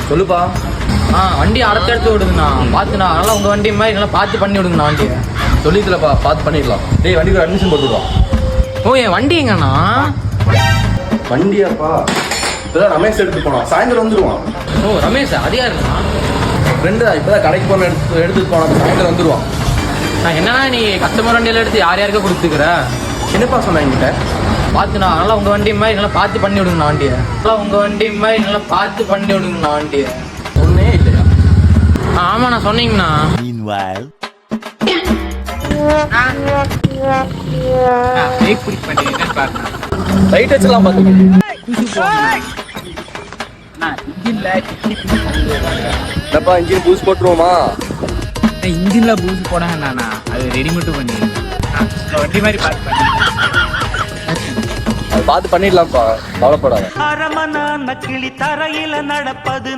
சொல்லுப்பா. வண்டி அடுத்தடுத்து விடுங்கண்ணா, பார்த்துண்ணா. அதனால உங்கள் வண்டி மாதிரி நல்லா பார்த்து பண்ணி விடுங்கண்ணா வண்டியை. சொல்லிக்கலப்பா, பார்த்து பண்ணிடலாம். டேய் வண்டிக்கு ஒரு அட்மிஷன் போட்டுவிடுவோம். ஓ என் வண்டி எங்கண்ணா? வண்டியாப்பா இப்போதான் ரமேஷ் எடுத்து போனான், சாயந்தரம் வந்துடுவான். ஓ ரமேஷ், அது யாருண்ணா? ஃப்ரெண்டு தான், இப்போ தான் கடைக்கு போன எடுத்துட்டு போனான், சாயந்தரம் வந்துடுவான். நான் என்னன்னா நீ கஸ்டமர் வண்டியெல்லாம் எடுத்து யார் யாருக்கா கொடுத்துக்கிற? என்னப்பா சொன்னேன் என்கிட்ட? பார்த்துண்ணா, அதனால உங்கள் வண்டி மாதிரி நல்லா பார்த்து பண்ணி விடுங்கண்ணா வண்டியை. அதனால உங்கள் வண்டி மாதிரி நல்லா பார்த்து பண்ணி விடுங்கண்ணா வண்டியை. ஒன்றே இல்லையா? ஆமாண்ணா, சொன்னீங்கண்ணா. ரைட் வச்சுலாம் பார்த்துக்கோங்க. என்னப்பா இன்ஜின் பூஸ் போட்டுருவோமா? இன்ஜின்ல பூசி போடாங்கண்ணா, அது ரெடிமேட் பண்ணி வண்டி மாதிரி பார்த்து பண்ணி அது பார்த்து பண்ணிடலாம்ப்பா, கவலைப்படாத. அரமண நக்கிளி தரையில நடப்பது